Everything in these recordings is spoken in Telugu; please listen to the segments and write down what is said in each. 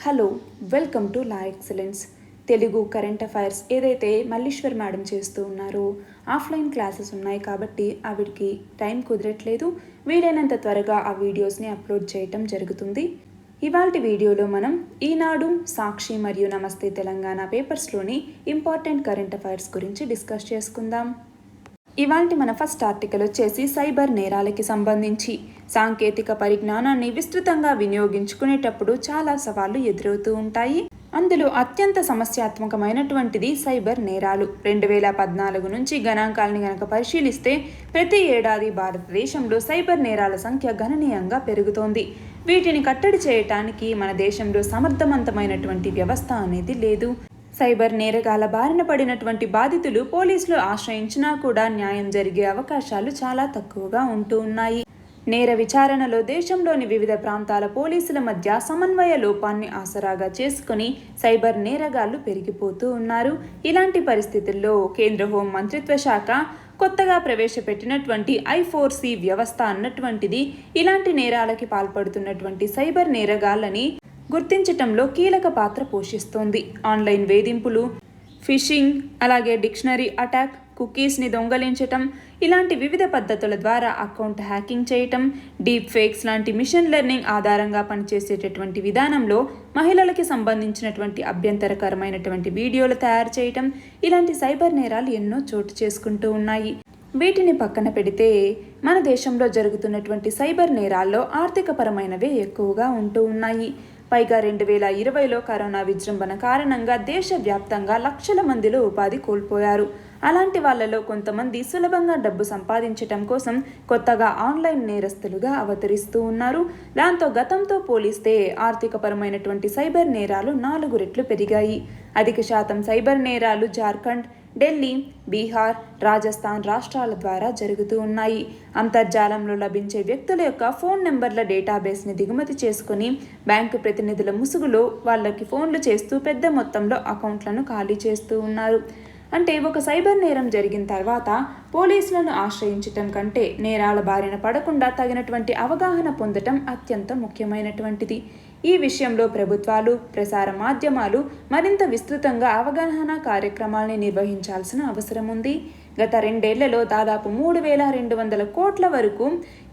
Hello, welcome to law excellence Telugu current affairs. ఏదైతే మల్లీశ్వర్ మేడం చేస్తూ ఉన్నారో ఆఫ్లైన్ క్లాసెస్ ఉన్నాయి కాబట్టి ఆవిడికి టైం కుదరట్లేదు. వీలైనంత త్వరగా ఆ వీడియోస్ని అప్లోడ్ చేయటం జరుగుతుంది. ఇవాల్టి వీడియోలో మనం ఈనాడు, సాక్షి మరియు నమస్తే తెలంగాణ పేపర్స్లోని ఇంపార్టెంట్ కరెంట్ అఫైర్స్ గురించి డిస్కస్ చేసుకుందాం. ఇవాల్టి మన ఫస్ట్ ఆర్టికల్ వచ్చేసి సైబర్ నేరాలకి సంబంధించి. సాంకేతిక పరిజ్ఞానాన్ని విస్తృతంగా వినియోగించుకునేటప్పుడు చాలా సవాళ్లు ఎదురవుతూ ఉంటాయి. అందులో అత్యంత సమస్యాత్మకమైనటువంటిది సైబర్ నేరాలు. 2014 నుంచి గణాంకాలని గనక పరిశీలిస్తే ప్రతి ఏడాది భారతదేశంలో సైబర్ నేరాల సంఖ్య గణనీయంగా పెరుగుతోంది. వీటిని కట్టడి చేయటానికి మన దేశంలో సమర్థవంతమైనటువంటి వ్యవస్థ అనేది లేదు. సైబర్ నేరగాల బారిన పడినటువంటి బాధితులు పోలీసులు ఆశ్రయించినా కూడా న్యాయం జరిగే అవకాశాలు చాలా తక్కువగా ఉంటూ ఉన్నాయి. నేర విచారణలో దేశంలోని వివిధ ప్రాంతాల పోలీసుల మధ్య సమన్వయ లోపాన్ని ఆసరాగా చేసుకుని సైబర్ నేరగాళ్లు పెరిగిపోతూ ఉన్నారు. ఇలాంటి పరిస్థితుల్లో కేంద్ర హోం మంత్రిత్వ శాఖ కొత్తగా ప్రవేశపెట్టినటువంటి I4C వ్యవస్థ అన్నటువంటిది ఇలాంటి నేరాలకి పాల్పడుతున్నటువంటి సైబర్ నేరగాళ్లని గుర్తించటంలో కీలక పాత్ర పోషిస్తోంది. ఆన్లైన్ వేధింపులు, ఫిషింగ్, అలాగే డిక్షనరీ అటాక్, కుకీస్ని దొంగలించటం, ఇలాంటి వివిధ పద్ధతుల ద్వారా అకౌంట్ హ్యాకింగ్ చేయటం, డీప్ ఫేక్స్ లాంటి మిషన్ లెర్నింగ్ ఆధారంగా పనిచేసేటటువంటి విధానంలో మహిళలకి సంబంధించినటువంటి అభ్యంతరకరమైనటువంటి వీడియోలు తయారు చేయటం, ఇలాంటి సైబర్ నేరాలు ఎన్నో చోటు చేసుకుంటూ ఉన్నాయి. వీటిని పక్కన పెడితే మన దేశంలో జరుగుతున్నటువంటి సైబర్ నేరాల్లో ఆర్థికపరమైనవే ఎక్కువగా ఉంటూ ఉన్నాయి. పైగా 2020లో కరోనా విజృంభణ కారణంగా దేశవ్యాప్తంగా లక్షల మందిలో ఉపాధి కోల్పోయారు. అలాంటి వాళ్ళలో కొంతమంది సులభంగా డబ్బు సంపాదించటం కోసం కొత్తగా ఆన్లైన్ నేరస్తులుగా అవతరిస్తూ ఉన్నారు. దాంతో గతంతో పోలిస్తే ఆర్థికపరమైనటువంటి సైబర్ నేరాలు 4 రెట్లు పెరిగాయి. అధిక శాతం సైబర్ నేరాలు జార్ఖండ్, ఢిల్లీ, బీహార్, రాజస్థాన్ రాష్ట్రాల ద్వారా జరుగుతూ ఉన్నాయి. అంతర్జాలంలో లభించే వ్యక్తుల యొక్క ఫోన్ నెంబర్ల డేటాబేస్ని దిగుమతి చేసుకుని బ్యాంకు ప్రతినిధుల ముసుగులో వాళ్ళకి ఫోన్లు చేస్తూ పెద్ద మొత్తంలో అకౌంట్లను ఖాళీ చేస్తూ ఉన్నారు. అంటే ఒక సైబర్ నేరం జరిగిన తర్వాత పోలీసులను ఆశ్రయించటం కంటే నేరాల బారిన పడకుండా తగినటువంటి అవగాహన పొందటం అత్యంత ముఖ్యమైనటువంటిది. ఈ విషయంలో ప్రభుత్వాలు, ప్రసార మాధ్యమాలు మరింత విస్తృతంగా అవగాహన కార్యక్రమాల్ని నిర్వహించాల్సిన అవసరం ఉంది. గత 2 ఏళ్లలో దాదాపు 3,200 కోట్ల వరకు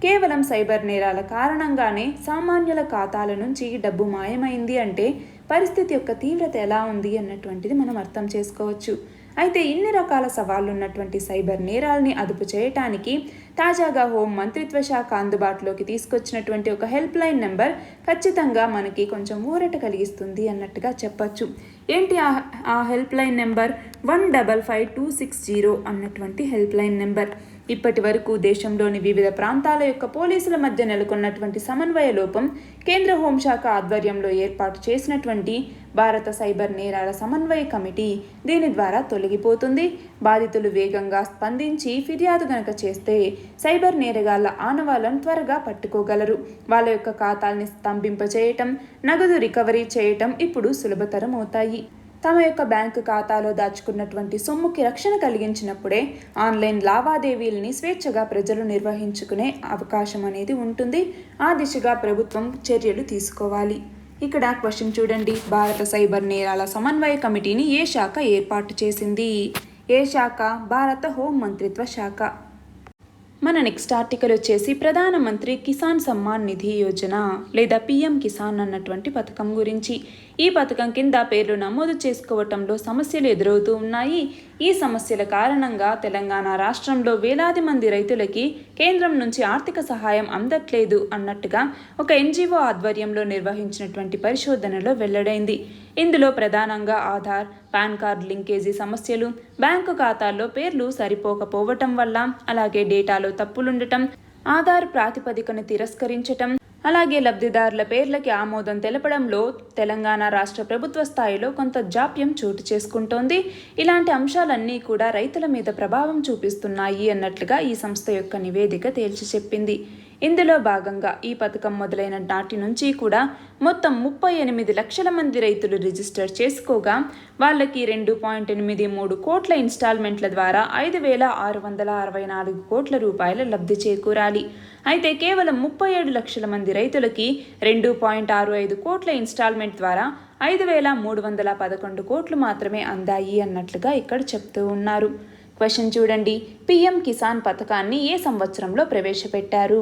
కేవలం సైబర్ నేరాల కారణంగానే సామాన్యుల ఖాతాల నుంచి డబ్బు మాయమైంది అంటే పరిస్థితి యొక్క తీవ్రత ఎలా ఉంది అన్నటువంటిది మనం అర్థం చేసుకోవచ్చు. అయితే ఇన్ని రకాల సవాళ్లు ఉన్నటువంటి సైబర్ నేరాల్ని అదుపు చేయటానికి తాజాగా హోం మంత్రిత్వ శాఖ అందుబాటులోకి తీసుకొచ్చినటువంటి ఒక హెల్ప్ లైన్ నెంబర్ ఖచ్చితంగా మనకి కొంచెం ఊరట కలిగిస్తుంది అన్నట్టుగా చెప్పచ్చు. ఏంటి ఆ హెల్ప్ లైన్ నెంబర్? 155260 అన్నటువంటి హెల్ప్ లైన్ నెంబర్. ఇప్పటి వరకు దేశంలోని వివిధ ప్రాంతాల యొక్క పోలీసుల మధ్య నెలకొన్నటువంటి సమన్వయ లోపం కేంద్ర హోంశాఖ ఆధ్వర్యంలో ఏర్పాటు చేసినటువంటి భారత సైబర్ నేరాల సమన్వయ కమిటీ దీని ద్వారా తొలగిపోతుంది. బాధితులు వేగంగా స్పందించి ఫిర్యాదు గనక చేస్తే సైబర్ నేరగాళ్ల ఆనవాళ్లను త్వరగా పట్టుకోగలరు. వాళ్ళ యొక్క ఖాతాల్ని స్తంభింపచేయటం, నగదు రికవరీ చేయటం ఇప్పుడు సులభతరం అవుతాయి. తమ యొక్క బ్యాంకు ఖాతాలో దాచుకున్నటువంటి సొమ్ముకి రక్షణ కలిగించినప్పుడే ఆన్లైన్ లావాదేవీలని స్వేచ్ఛగా ప్రజలు నిర్వహించుకునే అవకాశం అనేది ఉంటుంది. ఆ దిశగా ప్రభుత్వం చర్యలు తీసుకోవాలి. ఇక్కడ క్వశ్చన్ చూడండి. భారత సైబర్ నేరాల సమన్వయ కమిటీని ఏ శాఖ ఏర్పాటు చేసింది? ఏ శాఖ? భారత హోం మంత్రిత్వ శాఖ. మన నెక్స్ట్ ఆర్టికల్ వచ్చేసి ప్రధానమంత్రి కిసాన్ సమ్మాన్ నిధి యోజన లేదా PM కిసాన్ అన్నటువంటి పథకం గురించి. ఈ పథకం కింద పేర్లు నమోదు చేసుకోవటంలో సమస్యలు ఎదురవుతూ ఉన్నాయి. ఈ సమస్యల కారణంగా తెలంగాణ రాష్ట్రంలో వేలాది మంది రైతులకి కేంద్రం నుంచి ఆర్థిక సహాయం అందట్లేదు అన్నట్టుగా ఒక NGO ఆధ్వర్యంలో నిర్వహించినటువంటి పరిశోధనలో వెల్లడైంది. ఇందులో ప్రధానంగా ఆధార్, పాన్ కార్డ్ లింకేజీ సమస్యలు, బ్యాంకు ఖాతాల్లో పేర్లు సరిపోకపోవటం వల్ల, అలాగే డేటాలో తప్పులుండటం, ఆధార్ ప్రాతిపదికను తిరస్కరించటం, అలాగే లబ్ధిదారుల పేర్లకి ఆమోదం తెలపడంలో తెలంగాణ రాష్ట్ర ప్రభుత్వ స్థాయిలో కొంత జాప్యం చోటు చేసుకుంటోంది. ఇలాంటి అంశాలన్నీ కూడా రైతుల మీద ప్రభావం చూపిస్తున్నాయి అన్నట్లుగా ఈ సంస్థ యొక్క నివేదిక తేల్చి చెప్పింది. ఇందులో భాగంగా ఈ పథకం మొదలైన నాటి నుంచి కూడా మొత్తం 38 లక్షల మంది రైతులు రిజిస్టర్ చేసుకోగా వాళ్ళకి 2.83 కోట్ల ఇన్స్టాల్మెంట్ల ద్వారా 5,664 కోట్ల రూపాయల లబ్ధి చేకూరాలి. అయితే కేవలం 37 లక్షల మంది రైతులకి 2.65 కోట్ల ఇన్స్టాల్మెంట్ ద్వారా 5,311 కోట్లు మాత్రమే అందాయి అన్నట్లుగా ఇక్కడ చెప్తూ ఉన్నారు. క్వశ్చన్ చూడండి, పిఎం కిసాన్ పథకాన్ని ఏ సంవత్సరంలో ప్రవేశపెట్టారు?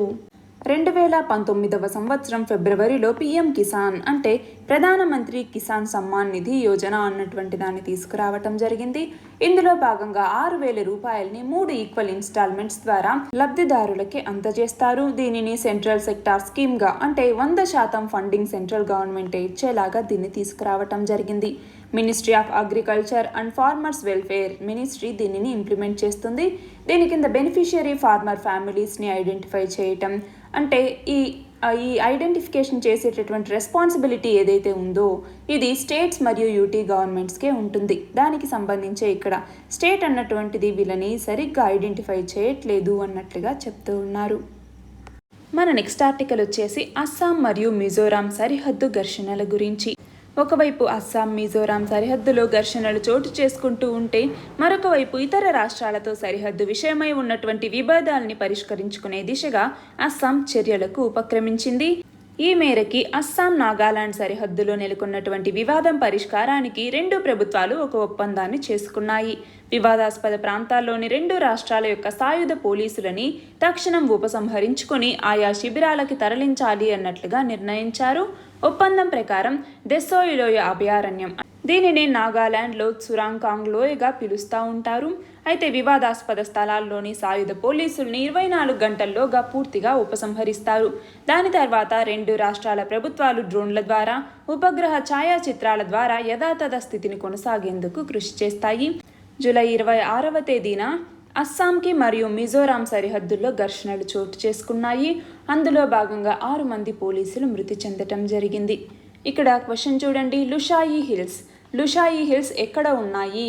2019 సంవత్సరం ఫిబ్రవరిలో పిఎం కిసాన్ అంటే ప్రధానమంత్రి కిసాన్ సమ్మాన్ నిధి యోజన అన్నటువంటి దాన్ని తీసుకురావటం జరిగింది. ఇందులో భాగంగా 6,000 రూపాయలని 3 ఈక్వల్ ఇన్స్టాల్మెంట్స్ ద్వారా లబ్ధిదారులకి అందజేస్తారు. దీనిని సెంట్రల్ సెక్టార్ స్కీమ్గా అంటే 100% ఫండింగ్ సెంట్రల్ గవర్నమెంట్ ఇచ్చేలాగా దీన్ని తీసుకురావటం జరిగింది. Ministry of agriculture and farmers welfare ministry దీనిని ఇంప్లిమెంట్ చేస్తుంది. దీని కింద బెనిఫిషియరీ ఫార్మర్ ఫ్యామిలీస్ని ఐడెంటిఫై చేయటం అంటే ఈ ఐడెంటిఫికేషన్ చేసేటటువంటి రెస్పాన్సిబిలిటీ ఏదైతే ఉందో ఇది స్టేట్స్ మరియు యూటీ గవర్నమెంట్స్కే ఉంటుంది. దానికి సంబంధించే ఇక్కడ స్టేట్ అన్నటువంటిది వీళ్ళని సరిగ్గా ఐడెంటిఫై చేయట్లేదు అన్నట్లుగా చెప్తూ ఉన్నారు. మన నెక్స్ట్ ఆర్టికల్ వచ్చేసి అస్సాం మరియు మిజోరాం సరిహద్దు ఘర్షణల గురించి. ఒకవైపు అస్సాం మిజోరాం సరిహద్దులో ఘర్షణలు చోటు చేసుకుంటూ ఉంటే మరొక వైపు ఇతర రాష్ట్రాలతో సరిహద్దు విషయమై ఉన్నటువంటి వివాదాలని పరిష్కరించుకునే దిశగా అస్సాం చర్యలకు ఉపక్రమించింది. ఈ మేరకి అస్సాం నాగాలాండ్ సరిహద్దులో నెలకొన్నటువంటి వివాదం పరిష్కారానికి రెండు ప్రభుత్వాలు ఒక ఒప్పందాన్ని చేసుకున్నాయి. వివాదాస్పద ప్రాంతాల్లోని రెండు రాష్ట్రాల యొక్క సాయుధ పోలీసులని తక్షణం ఉపసంహరించుకొని ఆయా శిబిరాలకి తరలించాలి అన్నట్లుగా నిర్ణయించారు. ఒప్పందం ప్రకారం దెసోయి లోయ అభయారణ్యం, దీనిని నాగాలాండ్లో సురాంకాంగ్ లోయగా పిలుస్తూ ఉంటారు. అయితే వివాదాస్పద స్థలాల్లోని సాయుధ పోలీసుల్ని 24 గంటల్లోగా పూర్తిగా ఉపసంహరిస్తారు. దాని తర్వాత రెండు రాష్ట్రాల ప్రభుత్వాలు డ్రోన్ల ద్వారా, ఉపగ్రహ ఛాయాచిత్రాల ద్వారా యథాతథ స్థితిని కొనసాగేందుకు కృషి చేస్తాయి. జూలై 26వ తేదీన అస్సాంకి మరియు మిజోరాం సరిహద్దుల్లో ఘర్షణలు చోటు చేసుకున్నాయి. అందులో భాగంగా 6 మంది పోలీసులు మృతి చెందటం జరిగింది. ఇక్కడ క్వశ్చన్ చూడండి, లుషాయి హిల్స్ ఎక్కడ ఉన్నాయి?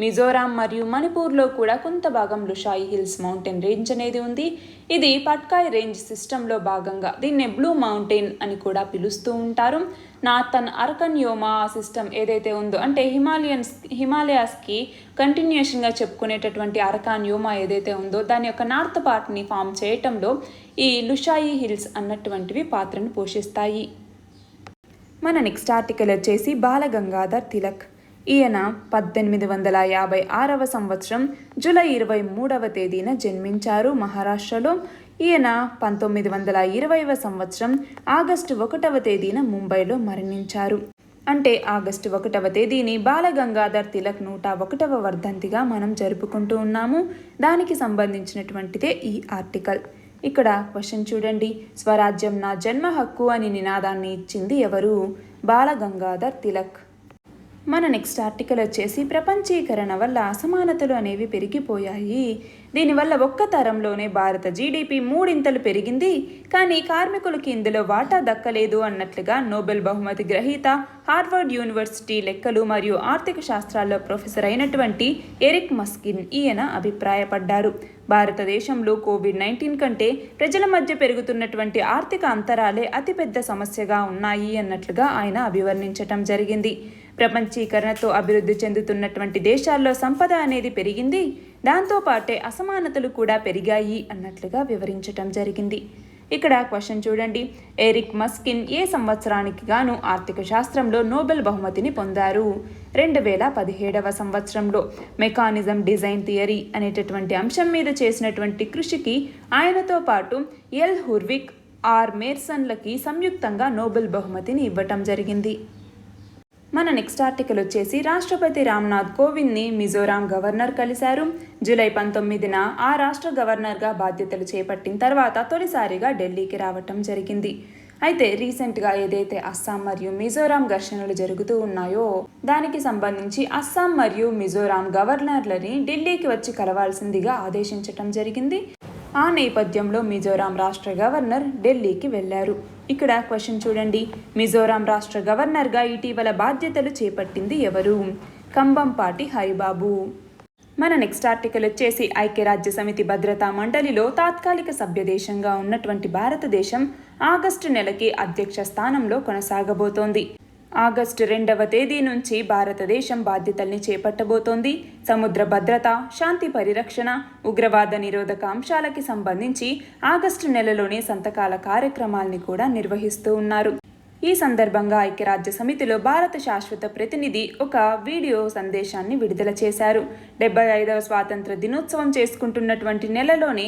మిజోరాం మరియు మణిపూర్లో కూడా కొంత భాగం లుషాయి హిల్స్ మౌంటైన్ రేంజ్ అనేది ఉంది. ఇది పట్కాయ్ రేంజ్ సిస్టంలో భాగంగా దీన్ని బ్లూ మౌంటైన్ అని కూడా పిలుస్తూ ఉంటారు. నార్థన్ అరకన్యోమా సిస్టమ్ ఏదైతే ఉందో అంటే హిమాలయాస్కి కంటిన్యూషన్గా చెప్పుకునేటటువంటి అరకాన్యోమా ఏదైతే ఉందో దాని యొక్క నార్త్ పార్ట్ని ఫామ్ చేయటంలో ఈ లుషాయి హిల్స్ అన్నటువంటివి పాత్రను పోషిస్తాయి. మన నెక్స్ట్ ఆర్టికల్ వచ్చేసి బాలగంగాధర్ తిలక్. ఈయన 1856వ సంవత్సరం జూలై 23వ తేదీన జన్మించారు మహారాష్ట్రలో. ఈయన 1920వ సంవత్సరం ఆగస్టు 1వ తేదీన ముంబైలో మరణించారు. అంటే ఆగస్టు 1వ తేదీని బాలగంగాధర్ తిలక్ 101వ వర్ధంతిగా మనం జరుపుకుంటూ ఉన్నాము. దానికి సంబంధించినటువంటిదే ఈ ఆర్టికల్. ఇక్కడ క్వశ్చన్ చూడండి, స్వరాజ్యం నా జన్మ హక్కు అని నినాదాన్ని ఇచ్చింది ఎవరు? బాలగంగాధర్ తిలక్. మన నెక్స్ట్ ఆర్టికల్ వచ్చేసి ప్రపంచీకరణ వల్ల అసమానతలు అనేవి పెరిగిపోయాయి. దీనివల్ల ఒక్క తరంలోనే భారత జీడిపి 3 ఇంతలు పెరిగింది, కానీ కార్మికులకి ఇందులో వాటా దక్కలేదు అన్నట్లుగా నోబెల్ బహుమతి గ్రహీత, హార్వర్డ్ యూనివర్సిటీ లెక్కలు మరియు ఆర్థిక శాస్త్రాల్లో ప్రొఫెసర్ అయినటువంటి ఎరిక్ మస్కిన్ ఈయన అభిప్రాయపడ్డారు. భారతదేశంలో కోవిడ్-19 కంటే ప్రజల మధ్య పెరుగుతున్నటువంటి ఆర్థిక అంతరాలే అతిపెద్ద సమస్యగా ఉన్నాయి అన్నట్లుగా ఆయన అభివర్ణించటం జరిగింది. ప్రపంచీకరణతో అభివృద్ధి చెందుతున్నటువంటి దేశాల్లో సంపద అనేది పెరిగింది, దాంతోపాటే అసమానతలు కూడా పెరిగాయి అన్నట్లుగా వివరించటం జరిగింది. ఇక్కడ క్వశ్చన్ చూడండి, ఎరిక్ మస్కిన్ ఏ సంవత్సరానికి గాను ఆర్థిక శాస్త్రంలో నోబెల్ బహుమతిని పొందారు? 2017వ సంవత్సరంలో మెకానిజం డిజైన్ థియరీ అనేటటువంటి అంశం మీద చేసినటువంటి కృషికి ఆయనతో పాటు ఎల్ హుర్విక్, ఆర్ మేర్సన్లకి సంయుక్తంగా నోబెల్ బహుమతిని ఇవ్వటం జరిగింది. మన నెక్స్ట్ ఆర్టికల్ వచ్చేసి రాష్ట్రపతి రామ్నాథ్ కోవింద్ని మిజోరాం గవర్నర్ కలిశారు. జూలై 19న ఆ రాష్ట్ర గవర్నర్గా బాధ్యతలు చేపట్టిన తర్వాత తొలిసారిగా ఢిల్లీకి రావటం జరిగింది. అయితే రీసెంట్గా ఏదైతే అస్సాం మరియు మిజోరాం ఘర్షణలు జరుగుతూ ఉన్నాయో దానికి సంబంధించి అస్సాం మరియు మిజోరాం గవర్నర్లని ఢిల్లీకి వచ్చి కలవాల్సిందిగా ఆదేశించటం జరిగింది. ఆ నేపథ్యంలో మిజోరాం రాష్ట్ర గవర్నర్ ఢిల్లీకి వెళ్లారు. ఇక్కడ క్వశ్చన్ చూడండి, మిజోరాం రాష్ట్ర గవర్నర్గా ఇటీవల బాధ్యతలు చేపట్టింది ఎవరు? కంబంపాటి హరిబాబు. మన నెక్స్ట్ ఆర్టికల్ వచ్చేసి ఐక్యరాజ్య సమితి భద్రతా మండలిలో తాత్కాలిక సభ్య దేశంగా ఉన్నటువంటి భారతదేశం ఆగస్టు నెలకి అధ్యక్ష స్థానంలో కొనసాగబోతోంది. ఆగస్టు 2వ తేదీ నుంచి భారతదేశం బాధ్యతల్ని చేపట్టబోతోంది. సముద్ర భద్రత, శాంతి పరిరక్షణ, ఉగ్రవాద నిరోధక అంశాలకి సంబంధించి ఆగస్టు నెలలోనే సంతకాల కార్యక్రమాల్ని కూడా నిర్వహిస్తూ ఉన్నారు. ఈ సందర్భంగా ఐక్యరాజ్య సమితిలో భారత శాశ్వత ప్రతినిధి ఒక వీడియో సందేశాన్ని విడుదల చేశారు. 75వ స్వాతంత్ర దినోత్సవం చేసుకుంటున్నటువంటి నెలలోనే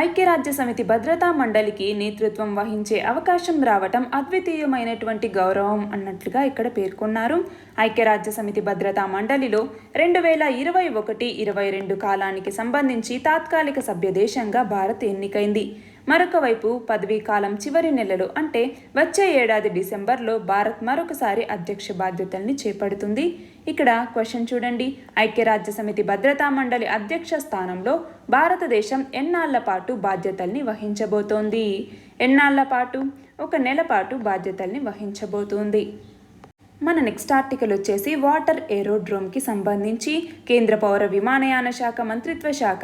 ఐక్యరాజ్య సమితి భద్రతా మండలికి నేతృత్వం వహించే అవకాశం రావటం అద్వితీయమైనటువంటి గౌరవం అన్నట్లుగా ఇక్కడ పేర్కొన్నారు. ఐక్యరాజ్య సమితి భద్రతా మండలిలో 2021-22 కాలానికి సంబంధించి తాత్కాలిక సభ్య దేశంగా భారత్ ఎన్నికైంది. మరొక వైపు పదవీ కాలం చివరి నెలలు అంటే వచ్చే ఏడాది డిసెంబర్లో భారత్ మరొకసారి అధ్యక్ష బాధ్యతల్ని చేపడుతుంది. ఇక్కడ క్వశ్చన్ చూడండి, ఐక్యరాజ్య సమితి భద్రతా మండలి అధ్యక్ష స్థానంలో భారతదేశం ఎన్నాళ్ల పాటు బాధ్యతల్ని వహించబోతోంది? ఎన్నాళ్ల పాటు? 1 నెల పాటు బాధ్యతల్ని వహించబోతోంది. మన నెక్స్ట్ ఆర్టికల్ వచ్చేసి వాటర్ ఏరోడ్రోమ్కి సంబంధించి కేంద్ర పౌర విమానయాన శాఖ మంత్రిత్వ శాఖ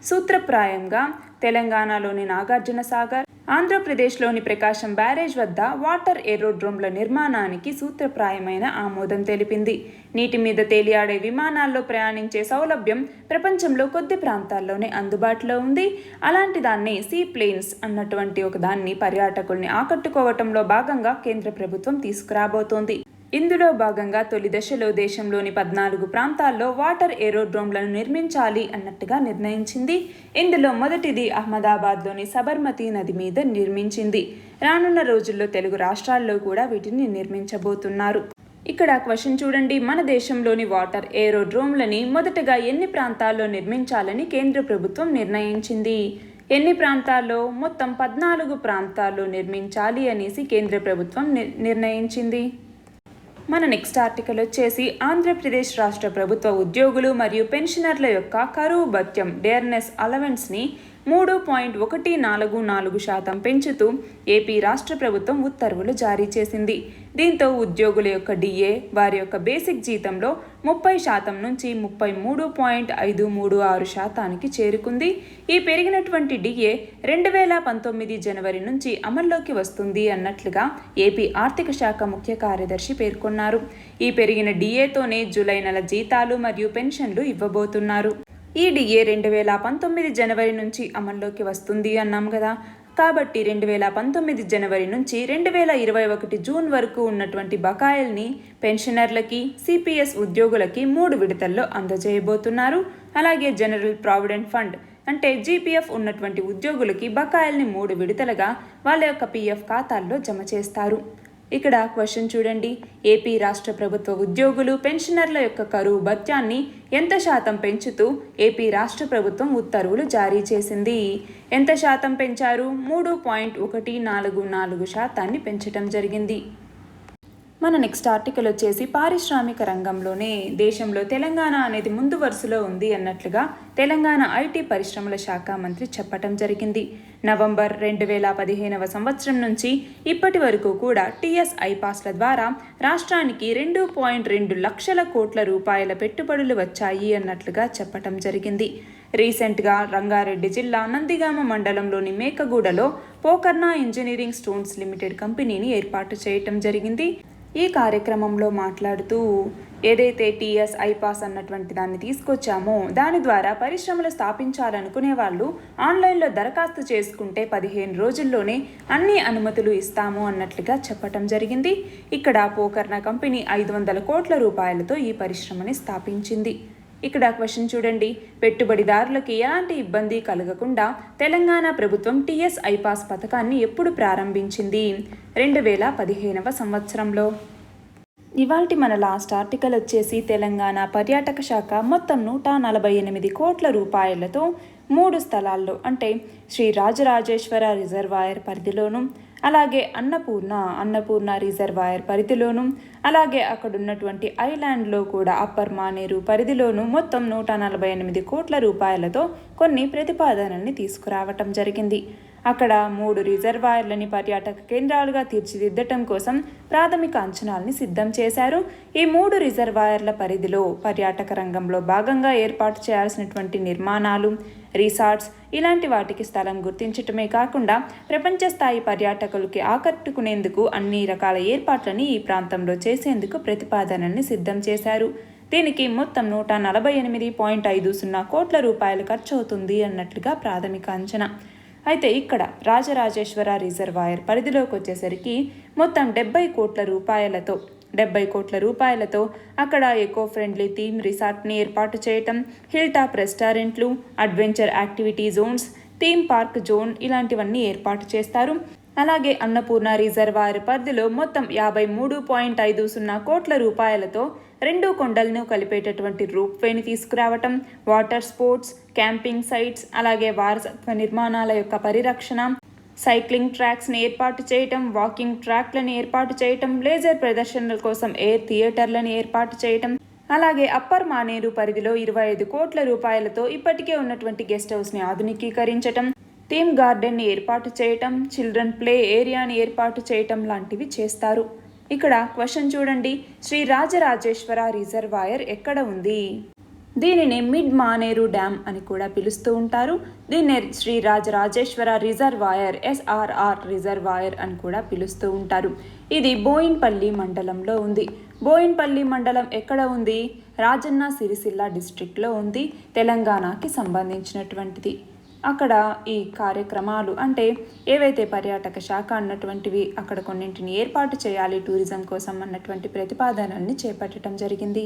సూత్రప్రాయంగా తెలంగాణలోని నాగార్జున సాగర్, ఆంధ్రప్రదేశ్లోని ప్రకాశం బ్యారేజ్ వద్ద వాటర్ ఏరోడ్రోమ్ల నిర్మాణానికి సూత్రప్రాయమైన ఆమోదం తెలిపింది. నీటి మీద తేలియాడే విమానాల్లో ప్రయాణించే సౌలభ్యం ప్రపంచంలో కొద్ది ప్రాంతాల్లోనే అందుబాటులో ఉంది. అలాంటి దాన్ని సీ ప్లేన్స్ అన్నటువంటి ఒక దాన్ని పర్యాటకుల్ని ఆకట్టుకోవటంలో భాగంగా కేంద్ర ప్రభుత్వం తీసుకురాబోతోంది. ఇందులో భాగంగా తొలి దశలో దేశంలోని 14 ప్రాంతాల్లో వాటర్ ఏరోడ్రోమ్లను నిర్మించాలి అన్నట్టుగా నిర్ణయించింది. ఇందులో మొదటిది అహ్మదాబాద్లోని సబర్మతి నది మీద నిర్మించింది. రానున్న రోజుల్లో తెలుగు రాష్ట్రాల్లో కూడా వీటిని నిర్మించబోతున్నారు. ఇక్కడ క్వశ్చన్ చూడండి, మన దేశంలోని వాటర్ ఏరోడ్రోమ్లని మొదటగా ఎన్ని ప్రాంతాల్లో నిర్మించాలని కేంద్ర ప్రభుత్వం నిర్ణయించింది? ఎన్ని ప్రాంతాల్లో? మొత్తం 14 ప్రాంతాల్లో నిర్మించాలి అనేసి కేంద్ర ప్రభుత్వం నిర్ణయించింది. మన నెక్స్ట్ ఆర్టికల్ వచ్చేసి ఆంధ్రప్రదేశ్ రాష్ట్ర ప్రభుత్వ ఉద్యోగులు మరియు పెన్షనర్ల యొక్క కరువు భత్యం డేర్నెస్ అలవెన్స్ని 3.144% పెంచుతూ ఏపీ రాష్ట్ర ప్రభుత్వం ఉత్తర్వులు జారీ చేసింది. దీంతో ఉద్యోగుల యొక్క డిఏ వారి యొక్క బేసిక్ జీతంలో 30% నుంచి 33.536% చేరుకుంది. ఈ పెరిగినటువంటి డిఏ 2019 జనవరి నుంచి అమల్లోకి వస్తుంది అన్నట్లుగా ఏపీ ఆర్థిక శాఖ ముఖ్య కార్యదర్శి పేర్కొన్నారు. ఈ పెరిగిన డిఏతోనే జూలై నెల జీతాలు మరియు పెన్షన్లు ఇవ్వబోతున్నారు. ఈ డిఏ 2019 జనవరి నుంచి అమల్లోకి వస్తుంది అన్నాం కదా. కాబట్టి 2019 జనవరి నుంచి 2021 జూన్ వరకు ఉన్నటువంటి బకాయిల్ని పెన్షనర్లకి, సిపిఎస్ ఉద్యోగులకి 3 విడతల్లో అందజేయబోతున్నారు. అలాగే జనరల్ ప్రావిడెంట్ ఫండ్ అంటే జీపీఎఫ్ ఉన్నటువంటి ఉద్యోగులకి బకాయిల్ని 3 విడతలుగా వాళ్ళ యొక్క పిఎఫ్ ఖాతాల్లో జమ చేస్తారు. ఇక్కడ క్వశ్చన్ చూడండి, ఏపీ రాష్ట్ర ప్రభుత్వ ఉద్యోగులు పెన్షనర్ల యొక్క కరువు భత్యాన్ని ఎంత శాతం పెంచుతూ ఏపీ రాష్ట్ర ప్రభుత్వం ఉత్తర్వులు జారీ చేసింది? ఎంత శాతం పెంచారు? 3.144% పెంచడం జరిగింది. మన నెక్స్ట్ ఆర్టికల్ వచ్చేసి పారిశ్రామిక రంగంలోనే దేశంలో తెలంగాణ అనేది ముందు వరుసలో ఉంది అన్నట్లుగా తెలంగాణ ఐటీ పరిశ్రమల శాఖ మంత్రి చెప్పడం జరిగింది. నవంబర్ 2015 సంవత్సరం నుంచి ఇప్పటి వరకు కూడా టీఎస్ ఐపాస్ల ద్వారా రాష్ట్రానికి 2.2 లక్షల కోట్ల రూపాయల పెట్టుబడులు వచ్చాయి అన్నట్లుగా చెప్పడం జరిగింది. రీసెంట్గా రంగారెడ్డి జిల్లా నందిగామ మండలంలోని మేకగూడలో పోకర్నా ఇంజనీరింగ్ స్టోన్స్ లిమిటెడ్ కంపెనీని ఏర్పాటు చేయటం జరిగింది. ఈ కార్యక్రమంలో మాట్లాడుతూ ఏదైతే టీఎస్ ఐపాస్ అన్నటువంటి దాన్ని తీసుకొచ్చామో దాని ద్వారా పరిశ్రమలు స్థాపించాలనుకునే వాళ్ళు ఆన్లైన్లో దరఖాస్తు చేసుకుంటే 15 రోజుల్లోనే అన్ని అనుమతులు ఇస్తాము అన్నట్లుగా చెప్పటం జరిగింది. ఇక్కడ పోకర్నా కంపెనీ 500 కోట్ల రూపాయలతో ఈ పరిశ్రమని స్థాపించింది. ఇక్కడ క్వశ్చన్ చూడండి, పెట్టుబడిదారులకి ఎలాంటి ఇబ్బంది కలగకుండా తెలంగాణ ప్రభుత్వం టీఎస్ ఐపాస్ పథకాన్ని ఎప్పుడు ప్రారంభించింది? 2015 సంవత్సరంలో. ఇవాల్టి మన లాస్ట్ ఆర్టికల్ వచ్చేసి తెలంగాణ పర్యాటక శాఖ మొత్తం 148 కోట్ల రూపాయలతో 3 స్థలాల్లో అంటే శ్రీ రాజరాజేశ్వర రిజర్వాయర్ పరిధిలోను, అలాగే అన్నపూర్ణ రిజర్వాయర్ పరిధిలోను, అలాగే అక్కడ ఉన్నటువంటి ఐలాండ్లో కూడా అప్పర్ మానేరు పరిధిలోను మొత్తం 148 కోట్ల రూపాయలతో కొన్ని ప్రతిపాదనల్ని తీసుకురావటం జరిగింది. అక్కడ 3 రిజర్వాయర్లని పర్యాటక కేంద్రాలుగా తీర్చిదిద్దటం కోసం ప్రాథమిక అంచనాల్ని సిద్ధం చేశారు. ఈ 3 రిజర్వాయర్ల పరిధిలో పర్యాటక రంగంలో భాగంగా ఏర్పాటు చేయాల్సినటువంటి నిర్మాణాలు, రిసార్ట్స్ ఇలాంటి వాటికి స్థలం గుర్తించటమే కాకుండా ప్రపంచ స్థాయి పర్యాటకులకి ఆకట్టుకునేందుకు అన్ని రకాల ఏర్పాట్లని ఈ ప్రాంతంలో చేసేందుకు ప్రతిపాదనని సిద్ధం చేశారు. దీనికి మొత్తం 148.50 కోట్ల రూపాయలు ఖర్చు అవుతుంది అన్నట్లుగా ప్రాథమిక అంచనా. అయితే ఇక్కడ రాజరాజేశ్వర రిజర్వాయర్ పరిధిలోకి వచ్చేసరికి మొత్తం 70 కోట్ల రూపాయలతో అక్కడ ఎకో ఫ్రెండ్లీ థీమ్ రిసార్ట్ని ఏర్పాటు చేయటం, హిల్ టాప్ రెస్టారెంట్లు, adventure activity zones, theme park zone ఇలాంటివన్నీ ఏర్పాటు చేస్తారు. అలాగే అన్నపూర్ణ రిజర్వాయర్ పరిధిలో మొత్తం 53.50 కోట్ల రూపాయలతో 2 కొండలను కలిపేటటువంటి రూప్వేని తీసుకురావటం, వాటర్ స్పోర్ట్స్, క్యాంపింగ్ సైట్స్, అలాగే వారసత్వ నిర్మాణాల యొక్క పరిరక్షణ, సైక్లింగ్ ట్రాక్స్ని ఏర్పాటు చేయటం, వాకింగ్ ట్రాక్లను ఏర్పాటు చేయటం, లేజర్ ప్రదర్శనల కోసం ఎయిర్ థియేటర్లను ఏర్పాటు చేయటం, అలాగే అప్పర్ మానేరు పరిధిలో 25 కోట్ల రూపాయలతో ఇప్పటికే ఉన్నటువంటి గెస్ట్ హౌస్ని ఆధునికీకరించటం, థీమ్ గార్డెన్ని ఏర్పాటు చేయటం, చిల్డ్రన్ ప్లే ఏరియాని ఏర్పాటు చేయటం లాంటివి చేస్తారు. ఇక్కడ క్వశ్చన్ చూడండి, శ్రీ రాజరాజేశ్వర రిజర్వాయర్ ఎక్కడ ఉంది? దీనిని మిడ్ మానేరు డ్యామ్ అని కూడా పిలుస్తూ ఉంటారు. దీన్ని Shri Rajarajeshwara reservoir SRR reservoir అని కూడా పిలుస్తూ ఉంటారు. ఇది బోయిన్పల్లి మండలంలో ఉంది. బోయిన్పల్లి మండలం ఎక్కడ ఉంది? రాజన్న సిరిసిల్ల డిస్ట్రిక్ట్లో ఉంది, తెలంగాణకి సంబంధించినటువంటిది. అక్కడ ఈ కార్యక్రమాలు అంటే ఏవైతే పర్యాటక శాఖ అన్నటువంటివి అక్కడ కొన్నింటిని ఏర్పాటు చేయాలి టూరిజం కోసం అన్నటువంటి ప్రతిపాదనల్ని చేపట్టడం జరిగింది.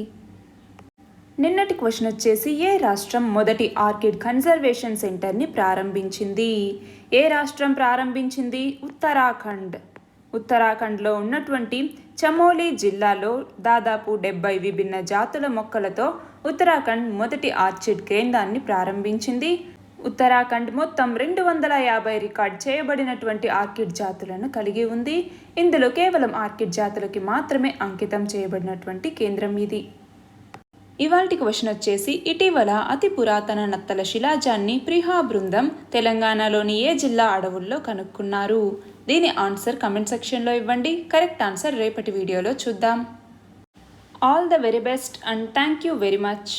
నిన్నటి క్వశ్చన్ వచ్చేసి, ఏ రాష్ట్రం మొదటి ఆర్కిడ్ కన్జర్వేషన్ సెంటర్ని ప్రారంభించింది? ఏ రాష్ట్రం ప్రారంభించింది? ఉత్తరాఖండ్. ఉత్తరాఖండ్లో ఉన్నటువంటి చమోలి జిల్లాలో దాదాపు 70 విభిన్న జాతుల మొక్కలతో ఉత్తరాఖండ్ మొదటి ఆర్కిడ్ కేంద్రాన్ని ప్రారంభించింది. ఉత్తరాఖండ్ మొత్తం 250 రికార్డ్ చేయబడినటువంటి ఆర్కిడ్ జాతులను కలిగి ఉంది. ఇందులో కేవలం ఆర్కిడ్ జాతులకి మాత్రమే అంకితం చేయబడినటువంటి కేంద్రం ఇది. ఇవాల్టి క్వశ్చన్ వచ్చేసి, ఇటీవల అతి పురాతన నత్తల శిలాజాన్ని ప్రిహా బృందం తెలంగాణలోని ఏ జిల్లా అడవుల్లో కనుక్కున్నారు? దీని ఆన్సర్ కమెంట్ సెక్షన్లో ఇవ్వండి. కరెక్ట్ ఆన్సర్ రేపటి వీడియోలో చూద్దాం. All the very best and thank you very much.